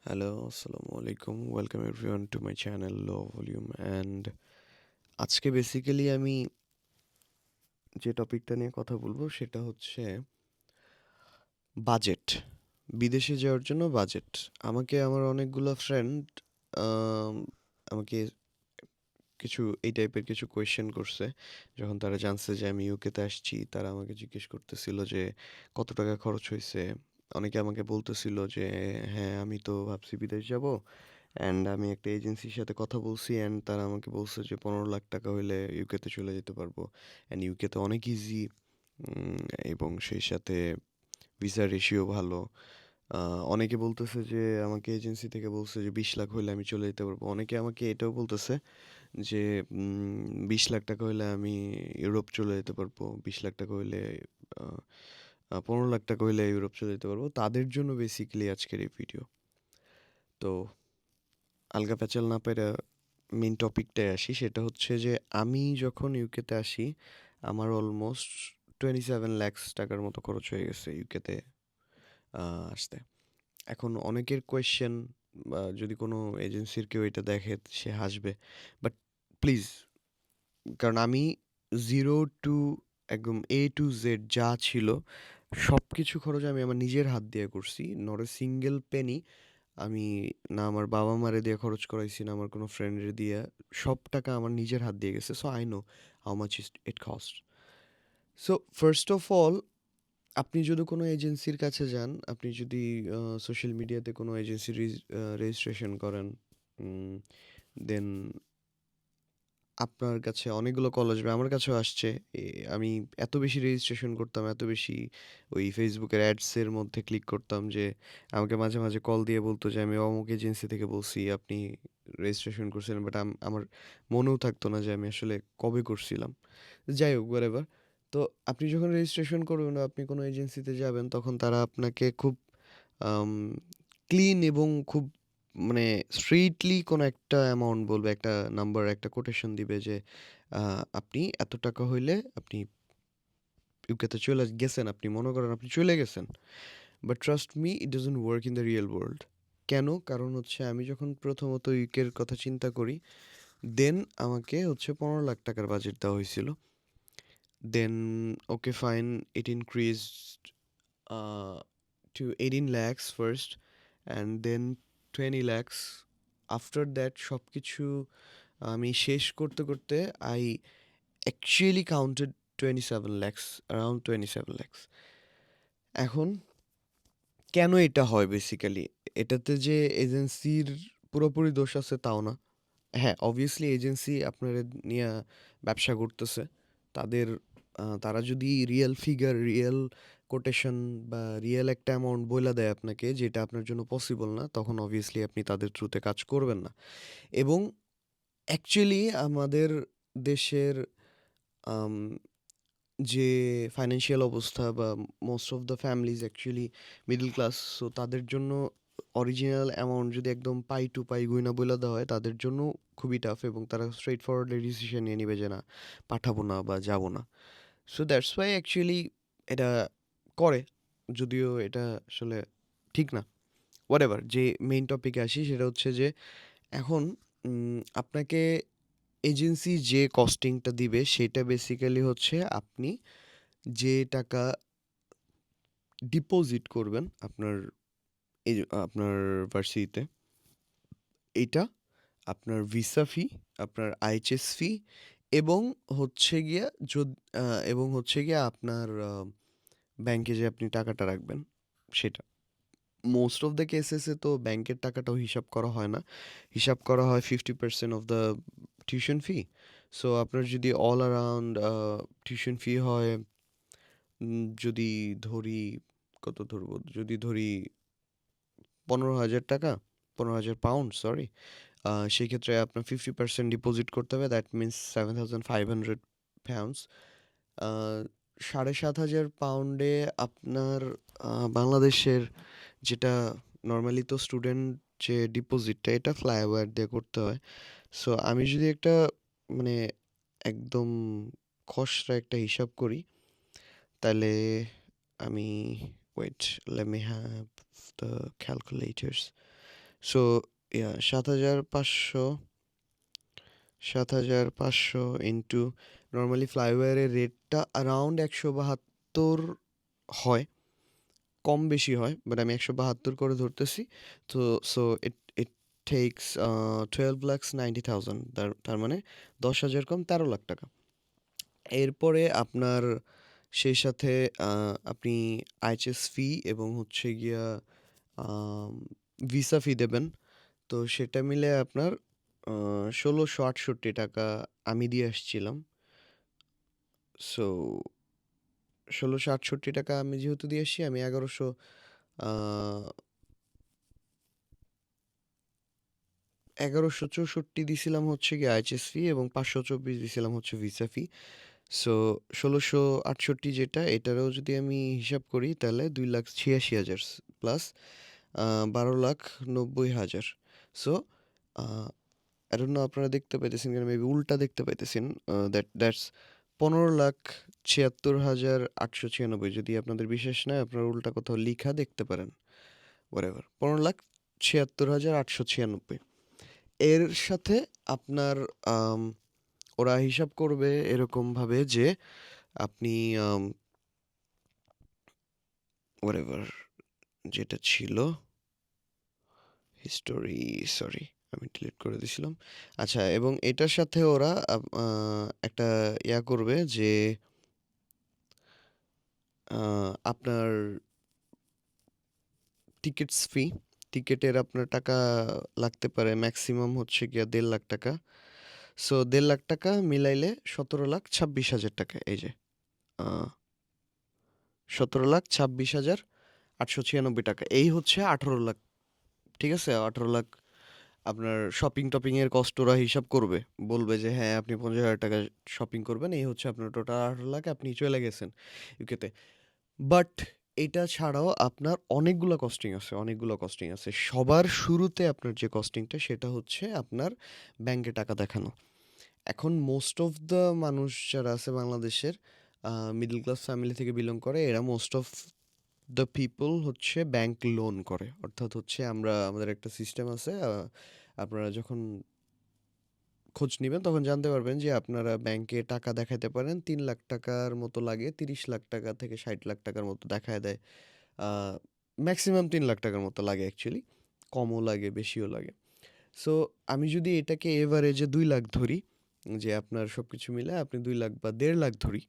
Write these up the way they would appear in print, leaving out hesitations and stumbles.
Hello, আসসালামু আলাইকুম। Welcome everyone to my channel low volume and আজকে বেসিক্যালি আমি যে টপিকটা নিয়ে কথা বলবো সেটা হচ্ছে বাজেট। বিদেশে যাওয়ার জন্য বাজেট। আমাকে আমার অনেকগুলো ফ্রেন্ড আমাকে এই টাইপের কিছু কোয়েশ্চেন করছে। যখন তারা জানছে যে আমি ইউকেতে আসছি, তারা আমাকে জিজ্ঞেস করতেছিল যে কত টাকা খরচ হইছে? অনেকে আমাকে বলতেছিল যে হ্যাঁ, আমি তো ভাবছি বিদেশ যাবো। অ্যান্ড আমি একটা এজেন্সির সাথে কথা বলছি অ্যান্ড তারা আমাকে বলছে যে 15 লাখ টাকা হইলে ইউকেতে চলে যেতে পারবো। অ্যান্ড ইউকেতে অনেক ইজি এবং সেই সাথে ভিসা রেশিও ভালো। অনেকে বলতেছে যে আমাকে এজেন্সি থেকে বলছে যে 20 লাখ হইলে আমি চলে যেতে পারবো। অনেকে আমাকে এটাও বলতেছে যে 20 লাখ টাকা হইলে আমি ইউরোপ চলে যেতে পারবো। 20 লাখ টাকা হইলে 15 লাখ টাকা হইলে ইউরোপ চলে যেতে পারবো। তাদের জন্য বেসিক্যালি আজকের এই ভিডিও। তো আলগা প্যাচাল না পেরে মেইন টপিকটায় আসি। সেটা হচ্ছে যে আমি যখন ইউকেতে আসি আমার অলমোস্ট 27 লাখ টাকার মতো খরচ হয়ে গেছে ইউকেতে আসতে। এখন অনেকের কোয়েশ্চেন বা যদি কোনো এজেন্সির কেউ এটা দেখে সে হাসবে, বাট প্লিজ, কারণ আমি জিরো টু একদম A to Z যা ছিল সব কিছু খরচ আমি আমার নিজের হাত দিয়ে করছি। নট এ সিঙ্গেল পেনি আমি না আমার বাবা মারে দিয়ে খরচ করাইছি, না আমার কোনো ফ্রেন্ডরে দিয়ে। সব টাকা আমার নিজের হাত দিয়ে গেছে। So I know how much it cost. So first of all, আপনি যদি কোনো এজেন্সির কাছে যান, আপনি যদি সোশ্যাল মিডিয়াতে কোনো এজেন্সি রেজিস্ট্রেশন করেন, দেন আপনার কাছে অনেকগুলো কল আসবে। আমার কাছেও আসছে। আমি এত বেশি রেজিস্ট্রেশন করতাম, এত বেশি ওই ফেসবুকের অ্যাডসের মধ্যে ক্লিক করতাম যে আমাকে মাঝে মাঝে কল দিয়ে বলতো যে আমি অমুক এজেন্সি থেকে বলছি, আপনি রেজিস্ট্রেশন করছিলেন, বাট আমার মনেও থাকতো না যে আমি আসলে কবে করছিলাম। যাই হোক, whatever। তো আপনি যখন রেজিস্ট্রেশন করবেন বা আপনি কোনো এজেন্সিতে যাবেন, তখন তারা আপনাকে খুব ক্লিন এবং খুব মানে স্ট্রেইটলি কোনো একটা অ্যামাউন্ট বলবে, একটা নাম্বার, একটা কোটেশন দিবে যে আপনি এত টাকা হইলে আপনি ইউকেতে চলে গেছেন, আপনি মনে করেন আপনি চলে গেছেন। But trust me, it doesn't work in the real world. কেন? কারণ হচ্ছে আমি যখন প্রথমত ইউকের কথা চিন্তা করি, দেন আমাকে হচ্ছে 15 লাখ টাকার বাজেট দেওয়া হয়েছিল। Then okay fine, it increased to 18 lakhs first and then 20 lakhs. After that সব কিছু আমি শেষ করতে করতে I actually counted 27 lakhs, around 27 lakhs। এখন কেন এটা হয় বেসিক্যালি? এটাতে যে এজেন্সির পুরোপুরি দোষ আছে তাও না। হ্যাঁ, অবভিয়াসলি এজেন্সি আপনারে নিয়া ব্যবসা করতেছে। তারা যদি রিয়েল ফিগার, রিয়েল কোটেশন বা রিয়েল একটা অ্যামাউন্ট বইলা দেয় আপনাকে যেটা আপনার জন্য পসিবল না, তখন অবভিয়াসলি আপনি তাদের থ্রুতে কাজ করবেন না। এবং অ্যাকচুয়ালি আমাদের দেশের আম যে ফাইন্যান্সিয়াল অবস্থা বা most of the families actually middle class. So তাদের জন্য অরিজিনাল অ্যামাউন্ট যদি একদম পাই টু পাই গইনা বইলা দেওয়া হয়, তাদের জন্য খুবই টাফ এবং তারা স্ট্রেইট ফরওয়ার্ডলি ডিসিশন নিয়ে নিবে যে না, পাঠাবো না বা যাবো না। সো দ্যাটস ওয়াই অ্যাকচুয়ালি এটা করে, যদিও এটা আসলে ঠিক না। হোয়াটএভার, যে মেইন টপিকে আসি সেটা হচ্ছে যে এখন আপনাকে এজেন্সি যে কস্টিংটা দিবে সেটা বেসিক্যালি হচ্ছে আপনি যে টাকা ডিপোজিট করবেন আপনার ভার্সিটিতে, এইটা আপনার ভিসা ফি, আপনার আইএচএস ফি এবং হচ্ছে গিয়া এবং হচ্ছে গিয়া আপনার ব্যাংকে যে আপনি টাকাটা রাখবেন সেটা। মোস্ট অফ দ্য কেসেসে তো ব্যাংকের টাকাটাও হিসাব করা হয় না। হিসাব করা হয় 50% of the tuition fee. So আপনার যদি অল অ্যারাউন্ড টিউশন ফি হয়, যদি ধরি, কত ধরবো? যদি ধরি 15,000 টাকা, 15,000 পাউন্ড, সরি। সেক্ষেত্রে আপনার 50% ডিপোজিট করতে হবে। That means 7,500 pounds. 7,500 পাউন্ডে আপনার বাংলাদেশের যেটা নর্মালি তো স্টুডেন্ট যে ডিপোজিটটা এটা ফ্লাইওভার দিয়ে করতে হয়। সো আমি যদি একটা মানে একদম খসড়া একটা হিসাব করি, তাহলে আমি wait, let me have the calculators. So yeah ৭,৫০০ ইন্টু নরমালি ফ্লাইওভারের রেটটা অ্যারাউন্ড ১৭২ হয়। কম বেশি হয়। বাট আমি ১৭২ করে ধরতেছি। তো সো ইট ইট টেকস ১২,৯০,০০০ তার মানে ১০,০০০ কম ৳১৩,০০,০০০। এরপরে আপনার সেই সাথে আ আপনি IHS ফি এবং হচ্ছে গিয়া আম ভিসা ফি দেবেন। তো সেটা মিলে আপনার আ ৳১৬৬৮ আমি দিয়ে আসছিলাম। সো ৳১৬৬৮ আমি যেহেতু দিয়ে আসছি, আমি ১১০০ আ ১১৬৪ দিছিলাম হচ্ছে গিয়ে IHS ফি এবং ৫২৪ দিছিলাম হচ্ছে ভিসা ফি। সো ১৬৬৮ যেটা, এটারও যদি আমি হিসাব করি তাহলে ২,৮৬,০০০ plus ১২,৯০,০০০। So a I don't know আপনারা দেখতে পাইতেছেন কিনা, মেবি উল্টা দেখতে পাইতেছেন। দ্যাটস ১৫,৭৬,৮৯৬। যদি আপনাদের বিশ্বাস না হয়, আপনারা উল্টা কোথাও লিখা দেখতে পারেন। হোয়াটএভার, ১৫,৭৬,৮৯৬। এর সাথে আপনার আম ওরা হিসাব করবে এরকমভাবে যে আপনি হোয়াটএভার যেটা ছিল হিস্টোরি, সরি আমি ডিলিট করে দিছিলাম। আচ্ছা, এবং এটার সাথে ওরা একটা করবে যে আপনার টিকেটের আপনার টাকা লাগতে পারে ম্যাক্সিমাম হচ্ছে গিয়া ৳১,৫০,০০০। সো ৳১,৫০,০০০ মিলাইলে ৳১৭,২৬,০০০। এই যে আ ৳১৭,২৬,৮৯৬। এই হচ্ছে ১৮,০০,০০০। ঠিক আছে? ১৮,০০,০০০ আপনার শপিং-টপিং এর কস্ট ওরা হিসাব করবে। বলবে যে হ্যাঁ, আপনি ৳৫০,০০০ শপিং করবেন। এই হচ্ছে আপনার টোটাল ১৮,০০,০০০, আপনি চলে গেছেন ইউকেতে। বাট এটা ছাড়াও আপনার অনেকগুলা কস্টিং আছে। সবার শুরুতে আপনার যে কস্টিংটা, সেটা হচ্ছে আপনার ব্যাংকে টাকা দেখানো। এখন মোস্ট অফ দ্য মানুষ যারা আছে বাংলাদেশের মিডল ক্লাস ফ্যামিলি থেকে বিলং করে, এরা মোস্ট অফ দ্য পিপল হচ্ছে ব্যাংক লোন করে। অর্থাৎ হচ্ছে আমাদের একটা সিস্টেম আছে। আপনারা যখন খোঁজ নিবেন তখন জানতে পারবেন যে আপনারা ব্যাংকে টাকা দেখাইতে পারেন। ৳৩,০০,০০০ মতো লাগে। ৳৩০,০০,০০০ থেকে ৳৬০,০০,০০০ মতো দেখায় দেয়। আ ম্যাক্সিমাম ৳৩,০০,০০০ মতো লাগে অ্যাকচুয়ালি। কমও লাগে, বেশিও লাগে। সো আমি যদি এটাকে এভারেজে ২,০০,০০০ ধরি, যে আপনার সবকিছু মিলায় আপনি ২,০০,০০০ বা ১,৫০,০০০ ধরি।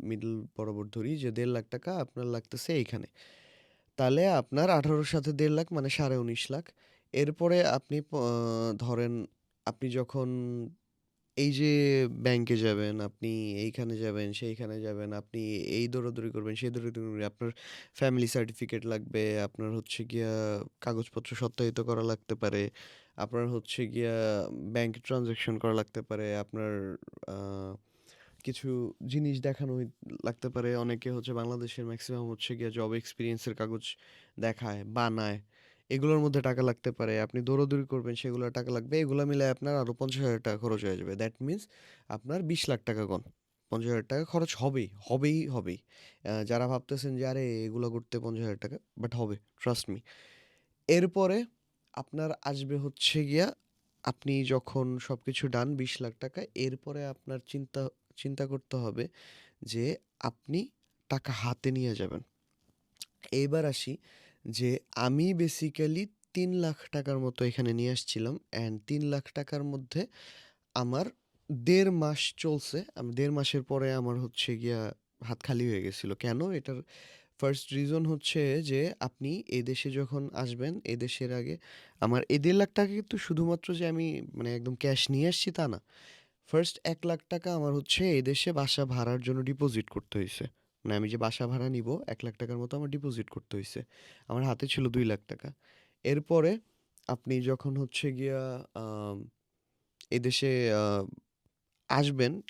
মিডল বরাবর ধরি যে ৳১,৫০,০০০ আপনার লাগতেছে এইখানে। তাহলে আপনার ১৮ র সাথে ১,৫০,০০০ মানে ১৯,৫০,০০০। এরপরে আপনি ধরেন আপনি যখন এই যে ব্যাংকে যাবেন, আপনি এইখানে যাবেন, সেইখানে যাবেন, আপনি এই দৌড়াদৌড়ি করবেন, সেই দৌড়াদৌড়ি করবেন। আপনার ফ্যামিলি সার্টিফিকেট লাগবে, আপনার হচ্ছে গিয়া কাগজপত্র সত্যায়িত করা লাগতে পারে, আপনার হচ্ছে গিয়া ব্যাংক ট্রান্সেকশন করা লাগতে পারে, আপনার আ কিছু জিনিস দেখানো লাগতে পারে। অনেকে হচ্ছে বাংলাদেশের ম্যাক্সিমাম হচ্ছে গিয়া জব এক্সপেরিয়েন্সের কাগজ দেখায়, বানায়। এগুলোর মধ্যে টাকা লাগতে পারে। আপনি দৌড়াদৌড়ি করবেন, সেগুলোর টাকা লাগবে। এগুলা মিলায় আপনার আরো ৳৫০,০০০ খরচ হয়ে যাবে। দ্যাট মিনস আপনার ৳২০,০০,০০০ গন। ৳৫০,০০০ খরচ হবেই। যারা ভাবতেছেন যে আরে এগুলা করতে ৳৫০,০০০, বাট হবে। Trust me. এরপরে আপনার আসবে হচ্ছে গিয়া, আপনি যখন সবকিছু ডান ৳২০,০০,০০০, এরপরে আপনার চিন্তা করতে হবে যে আপনি টাকা হাতে নিয়ে যাবেন। এইবার আসি যে আমি বেসিক্যালি ৳৩,০০,০০০ মতো এখানে নিয়ে আসছিলাম, অ্যান্ড ৳৩,০০,০০০ মধ্যে আমার ১.৫ মাস চলছে। ১.৫ মাসের পরে আমার হচ্ছে গিয়া হাত খালি হয়ে গেছিল। কেন? এটার ফার্স্ট রিজন হচ্ছে যে আপনি এদেশে যখন আসবেন, এদেশের আগে আমার এই ৳১,৫০,০০০ কিন্তু শুধুমাত্র যে আমি মানে একদম ক্যাশ নিয়ে আসছি তা না। ফার্স্ট ৳১,০০,০০০ আমার হচ্ছে এদেশে বাসা ভাড়ার জন্য ডিপোজিট করতে হইছে। মানে আমি যে বাসা ভাড়া নিবো, ৳১,০০,০০০ মতো আমার ডিপোজিট করতে হইছে। আমার হাতে ছিল ৳২,০০,০০০। এরপরে আপনি যখন হচ্ছে গিয়া আম এদেশে আ আসবেন,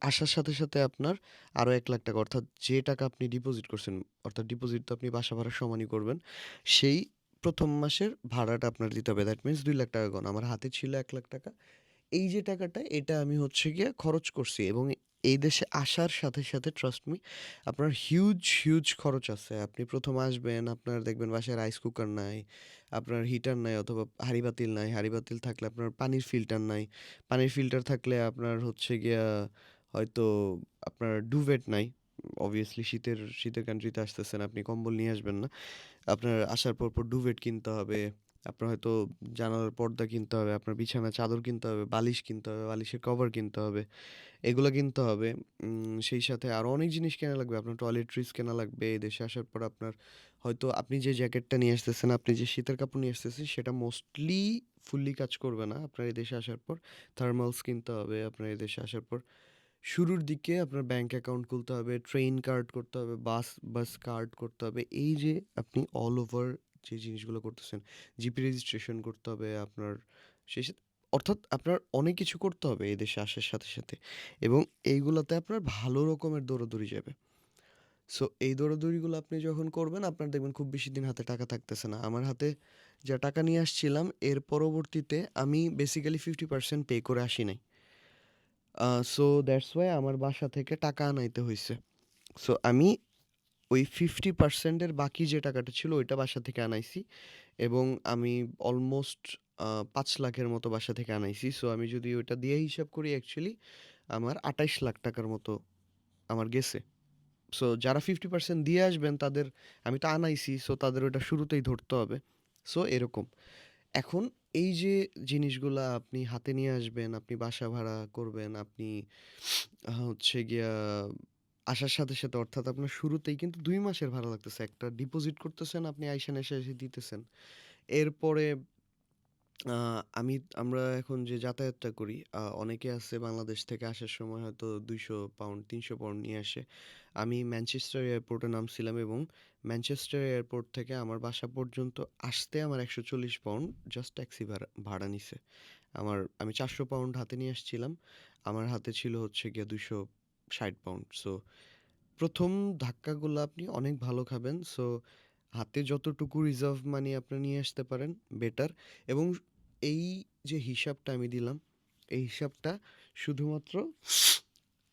আসার সাথে আপনার আরো ৳১,০০,০০০, অর্থাৎ যে টাকা আপনি ডিপোজিট করছেন, অর্থাৎ ডিপোজিট তো আপনি বাসা ভাড়ার সমানই করবেন। সেই ১ম মাসের ভাড়াটা আপনার দিতে হবে। দ্যাট মিনস ৳২,০০,০০০ গণ। আমার হাতে ছিল ৳১,০০,০০০। এই যে টাকাটা, এটা আমি হচ্ছে গিয়ে খরচ করছি, এবং এই দেশে আসার সাথে, সাথে ট্রাস্ট মি আপনার হিউজ, হিউজ খরচ আছে। আপনি ১ম আসবেন, আপনার দেখবেন বাসায় রাইস কুকার নাই, আপনার হিটার নাই অথবা হাঁড়ি-পাতিল নাই। হাঁড়ি-পাতিল থাকলে আপনার পানির ফিল্টার নাই। পানির ফিল্টার থাকলে আপনার হচ্ছে গিয়া হয়তো আপনার ডুভেট নাই। obviously শীতের কান্ট্রিতে আসতেছেন, আপনি কম্বল নিয়ে আসবেন না। আপনার আসার পর ডুভেট কিনতে হবে। আপনার হয়তো জানালার পর্দা কিনতে হবে, আপনার বিছানার চাদর কিনতে হবে, বালিশ কিনতে হবে, বালিশের কভার কিনতে হবে। এগুলা কিনতে হবে। সেই সাথে আরো অনেক জিনিস কেনা লাগবে। আপনার টয়লেট্রিজ কেনা লাগবে। এদেশে আসার পর আপনার হয়তো আপনি যে জ্যাকেটটা নিয়ে আসতেছেন, আপনি যে শীতের কাপড় নিয়ে আসতেছেন, সেটা মোস্টলি ফুললি কাজ করবে না আপনার এদেশে আসার পর। থার্মালস কিনতে হবে আপনার এদেশে আসার পর। শুরুর দিকে আপনার ব্যাংক অ্যাকাউন্ট খুলতে হবে, ট্রেন কার্ড করতে হবে, বাস কার্ড করতে হবে। এই যে আপনি অল ওভার যে জিনিসগুলো করতেছেন, জিপি রেজিস্ট্রেশন করতে হবে আপনার সেই সাথে অর্থাৎ আপনার অনেক কিছু করতে হবে এই দেশে আসার সাথে, সাথে এবং এইগুলাতে আপনার ভালো রকমের দৌড়াদৌড়ি যাবে। সো এই দৌড়াদৌড়িগুলো আপনি যখন করবেন আপনার দেখবেন খুব বেশি দিন হাতে টাকা থাকতেছে না। আমার হাতে যা টাকা নিয়ে আসছিলাম এর পরবর্তীতে আমি বেসিক্যালি 50% পে করে আসি নাই। সো দ্যাটস ওয়াই আমার বাসা থেকে টাকা আনাইতে হইছে। সো আমি ওই 50% এর বাকি যে টাকাটা ছিল ওইটা বাসা থেকে আনাইছি এবং আমি অলমোস্ট ৫,০০,০০০ এর মতো বাসা থেকে আনাইছি। সো আমি যদি ওইটা দিয়ে হিসাব করি অ্যাকচুয়ালি আমার ২৮,০০,০০০ টাকার মতো আমার গেছে। সো যারা 50% দিয়ে আসবেন তাদের আমি তো আনাইছি, সো তাদের ওইটা শুরুতেই ধরতে হবে। সো এরকম। এখন এই যে জিনিসগুলা আপনি হাতে নিয়ে আসবেন, আপনি বাসা ভাড়া করবেন, আপনি হচ্ছে গিয়া আসার সাথে, সাথে অর্থাৎ আপনার শুরুতেই কিন্তু ২ মাসের ভাড়া লাগতেছে। একটা ডিপোজিট করতেছেন, আপনি আইসা এসে দিতেছেন। এরপরে আ আমরা এখন যে যাতায়াতটা করি, অনেকে আছে বাংলাদেশ থেকে আসার সময় হয়তো ৳২০০ ৳৩০০ নিয়ে আসে। আমি ম্যানচেস্টার এয়ারপোর্টে নামছিলাম এবং ম্যানচেস্টার এয়ারপোর্ট থেকে আমার বাসা পর্যন্ত আসতে আমার ৳১৪০ জাস্ট ট্যাক্সি ভাড়া নিছে। আমি ৳৪০০ হাতে নিয়ে আসছিলাম। আমার হাতে ছিল হচ্ছে গিয়ে ৳২৬০। সো ১ম ধাক্কাগুলা আপনি অনেক ভালো খাবেন। সো হাতে যতটুকু রিজার্ভ মানি আপনি নিয়ে আসতে পারেন বেটার এবং এই যে হিসাবটা আমি দিলাম, এই হিসাবটা শুধুমাত্র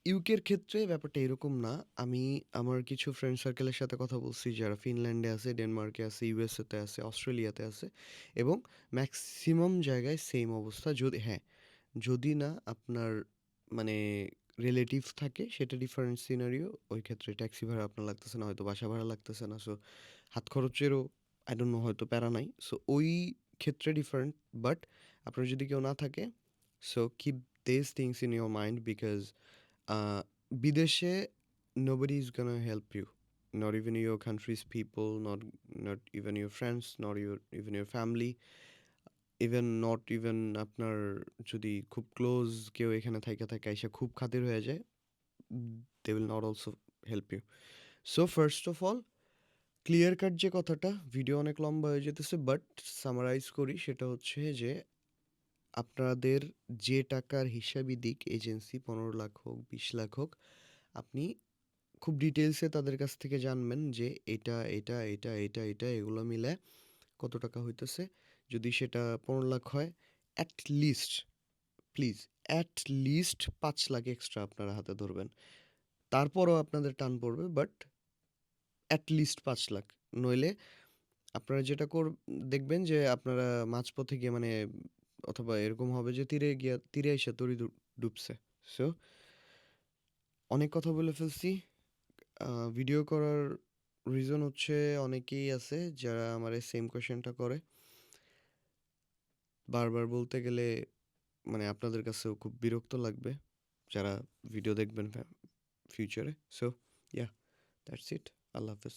ইউকের ক্ষেত্রে ব্যাপারটা এরকম না। আমি আমার কিছু ফ্রেন্ড সার্কেলের সাথে কথা বলছি যারা ফিনল্যান্ডে আছে, ডেনমার্কে আছে, ইউএসএ তে আছে, অস্ট্রেলিয়াতে আছে এবং মেক্সিমাম জায়গায় সেইম অবস্থা। হ্যাঁ, যদি না আপনার মানে রিলেটিভ থাকে সেটা ডিফারেন্ট সিনারিও। ওই ক্ষেত্রে ট্যাক্সি ভাড়া আপনার লাগতেছে না, হয়তো বাসা ভাড়া লাগতেছে না। সো হাত খরচেরও আই ডোন্ট নো হয়তো প্যারা নাই। সো ওই ক্ষেত্রে ডিফারেন্ট। বাট আপনার যদি কেউ না থাকে, so keep this things in your mind because uh, বিদেশে nobody is gonna help you. Not even your country's people, not even your friends, not even your family, not even আপনার যদি খুব close কেউ এখানে থাইকা থাকে আইসা খুব খাতির হয়ে যায়, they will not also help you. So first of all, clear cut যে কথাটা, ভিডিও অনেক লম্বা হয়ে যেতেছে বাট সামারাইজ করি সেটা হচ্ছে যে আপনাদের যে টাকার হিসাবই দিক এজেন্সি ১৫,০০,০০০ হোক, ২০,০০,০০০ হোক, আপনি খুব ডিটেইলসে তাদের কাছ থেকে জানবেন যে এটা এগুলো মিলায় কত টাকা হইতেছে। যদি সেটা ১৫,০০,০০০ হয়, at least please at least ৫,০০,০০০ extra আপনারা হাতে ধরবেন। তারপরও আপনাদের টান পড়বে বাট এট লিস্ট ৫,০০,০০০। নইলে আপনারা যেটা দেখবেন যে আপনারা মাঝপথে গিয়ে মানে অথবা এরকম হবে যে তীরে আইসা তরি ডুবছে। সো অনেক কথা বলে ফেলছি। ভিডিও করার রিজন হচ্ছে অনেকেই আছে যারা আমারে সেম কোয়েশ্চেনটা করে। বারবার বলতে গেলে মানে আপনাদের কাছেও খুব বিরক্ত লাগবে যারা ভিডিও দেখবেন ফিউচারে। So yeah, that's it. আল্লাহ হাফেজ।